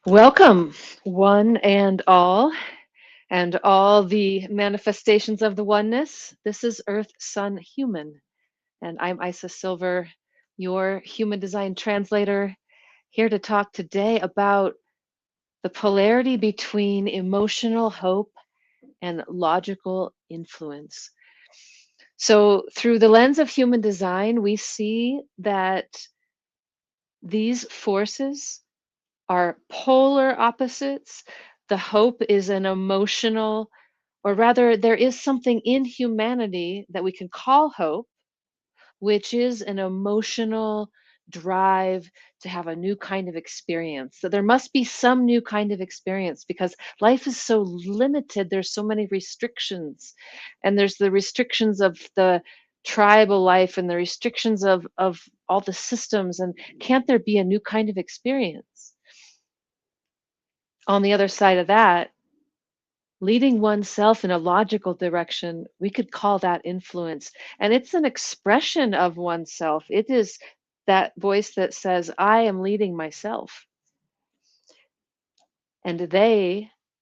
Welcome, one and all the manifestations of the oneness. This is Earth, Sun, Human, and I'm Isa Silver, your human design translator, here to talk today about the polarity between emotional hope and logical influence. So, through the lens of human design, we see that these forces are polar opposites. The hope is an emotional, or rather, there is something in humanity that we can call hope, which is an emotional drive to have a new kind of experience. So there must be some new kind of experience because life is so limited. There's so many restrictions, and there's the restrictions of the tribal life and the restrictions of all the systems. And can't there be a new kind of experience? On the other side of that, leading oneself in a logical direction, we could call that influence. And it's an expression of oneself. It is that voice that says, I am leading myself. And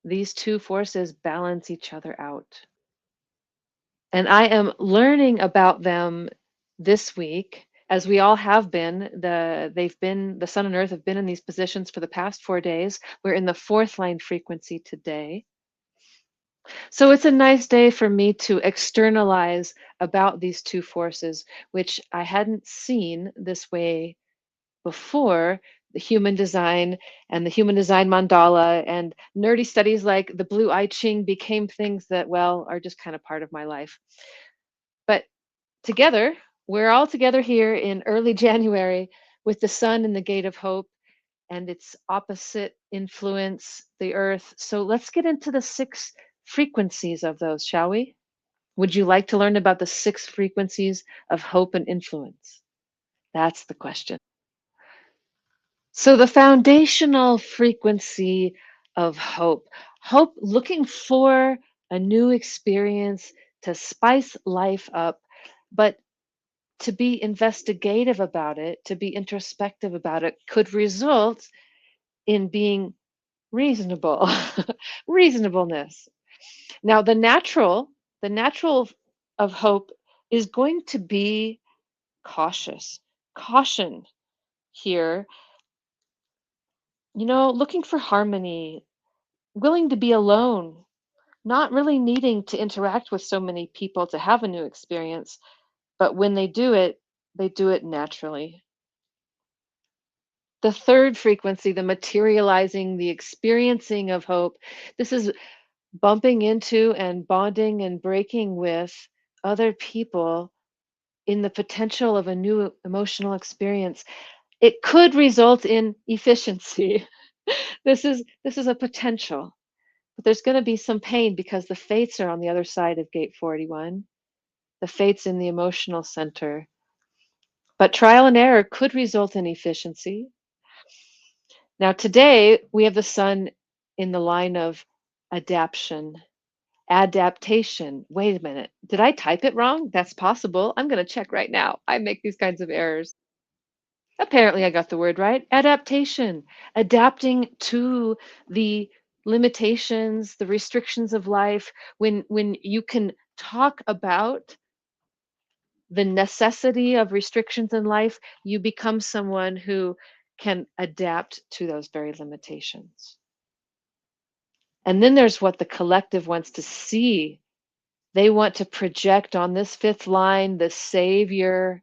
these two forces balance each other out. And I am learning about them this week, as we all have been. The sun and earth have been in these positions for the past 4 days. We're in the fourth line frequency today. So it's a nice day for me to externalize about these two forces, which I hadn't seen this way before. The human design and the human design mandala and nerdy studies like the blue I Ching became things that, well, are just kind of part of my life. But together, we're all together here in early January with the sun in the gate of hope and its opposite influence, the earth. So let's get into the six frequencies of those, shall we? Would you like to learn about the six frequencies of hope and influence? That's the question. So, the foundational frequency of hope looking for a new experience to spice life up, but to be investigative about it, to be introspective about it, could result in being reasonable, reasonableness. Now, the natural of hope is going to be cautious. Caution here, looking for harmony, willing to be alone, not really needing to interact with so many people to have a new experience, but when they do it naturally. The third frequency, the materializing, the experiencing of hope, this is bumping into and bonding and breaking with other people in the potential of a new emotional experience. It could result in efficiency. This is a potential, but there's going to be some pain because the fates are on the other side of gate 41. The fates in the emotional center. But trial and error could result in efficiency. Now today we have the sun in the line of adaptation. Adaptation. Wait a minute. Did I type it wrong? That's possible. I'm going to check right now. I make these kinds of errors. Apparently, I got the word right. Adaptation. Adapting to the limitations, the restrictions of life. When you can talk about the necessity of restrictions in life, you become someone who can adapt to those very limitations. And then there's what the collective wants to see. They want to project on this fifth line the savior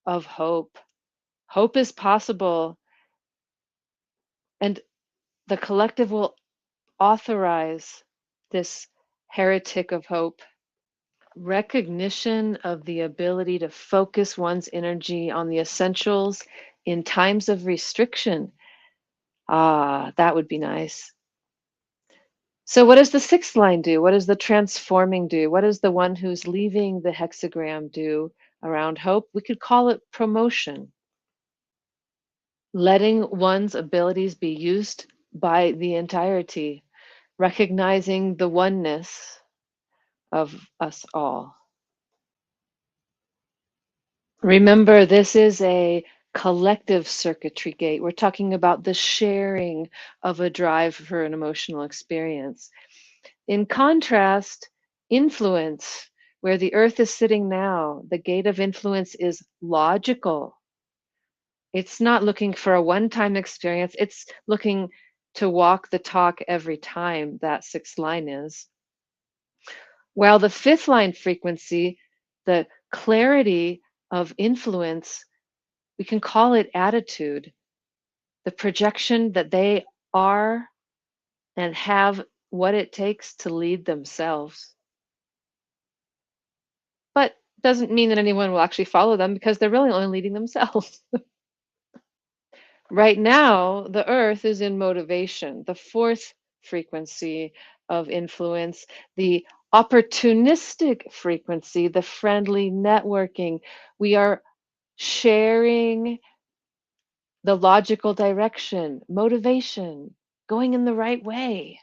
of hope. Hope is possible. And the collective will authorize this heretic of hope. Recognition of the ability to focus one's energy on the essentials in times of restriction. Ah, that would be nice. So, what does the sixth line do? What does the transforming do? What does the one who's leaving the hexagram do around hope? We could call it promotion. Letting one's abilities be used by the entirety, recognizing the oneness of us all. Remember, this is a collective circuitry gate. We're talking about the sharing of a drive for an emotional experience. In contrast, influence, where the earth is sitting now, the gate of influence is logical. It's not looking for a one time experience, it's looking to walk the talk every time, that sixth line is. While the fifth line frequency, the clarity of influence, we can call it attitude, the projection that they are and have what it takes to lead themselves. But doesn't mean that anyone will actually follow them because they're really only leading themselves. Right now, the earth is in motivation, the fourth frequency of influence, the opportunistic frequency, the friendly networking. We are sharing the logical direction, motivation, going in the right way.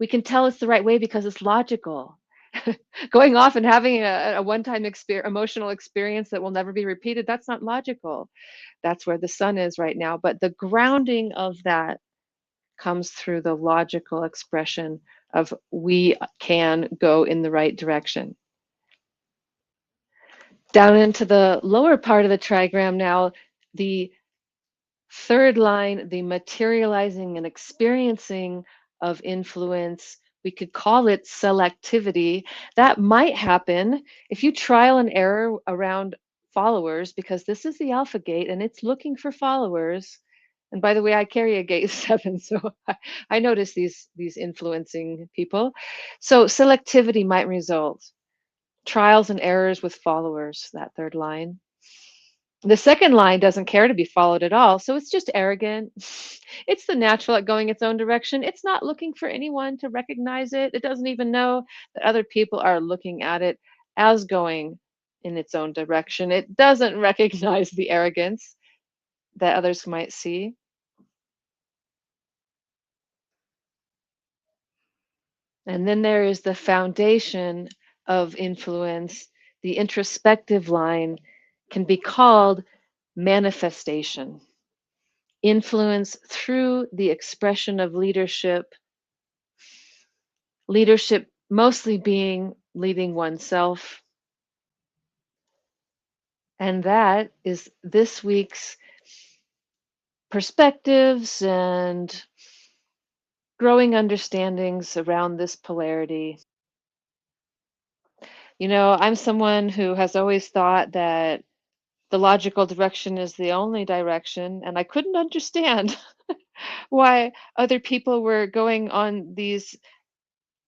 We can tell it's the right way because it's logical. Going off and having a one-time emotional experience that will never be repeated, that's not logical. That's where the sun is right now. But the grounding of that comes through the logical expression of we can go in the right direction. Down into the lower part of the trigram now, the third line, the materializing and experiencing of influence, we could call it selectivity. That might happen if you trial and error around followers, because this is the alpha gate and it's looking for followers. And by the way, I carry a gate 7, so I notice these influencing people. So selectivity might result. Trials and errors with followers, that third line. The second line doesn't care to be followed at all, so it's just arrogant. It's the natural at going its own direction. It's not looking for anyone to recognize it. It doesn't even know that other people are looking at it as going in its own direction. It doesn't recognize the arrogance that others might see. And then there is the foundation of influence. The introspective line can be called manifestation. Influence through the expression of leadership, leadership mostly being leading oneself. And that is this week's perspectives and growing understandings around this polarity. You know, I'm someone who has always thought that the logical direction is the only direction, and I couldn't understand why other people were going on these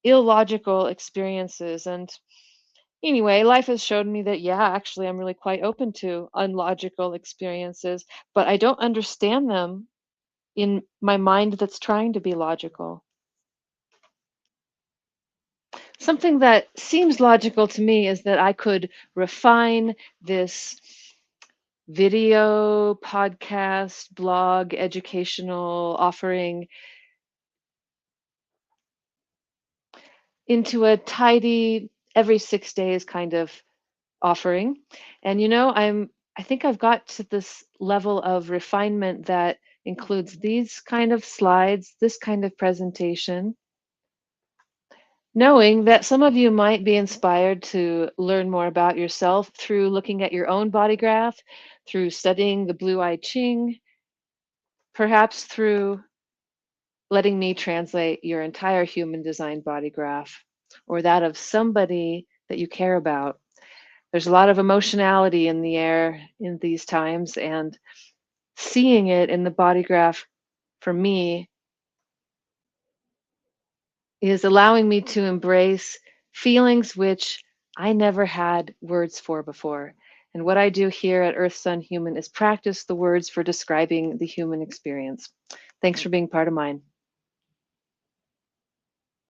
illogical experiences. And anyway, life has shown me that, yeah, actually, I'm really quite open to unlogical experiences, but I don't understand them in my mind that's trying to be logical. Something that seems logical to me is that I could refine this video, podcast, blog, educational offering into a tidy every 6 days kind of offering. And you know, I think I've got to this level of refinement that includes these kind of slides, this kind of presentation, knowing that some of you might be inspired to learn more about yourself through looking at your own body graph, through studying the Blue I Ching, perhaps through letting me translate your entire human design body graph or that of somebody that you care about. There's a lot of emotionality in the air in these times, and seeing it in the body graph for me is allowing me to embrace feelings which I never had words for before. And what I do here at Earth Sun Human is practice the words for describing the human experience. Thanks for being part of mine.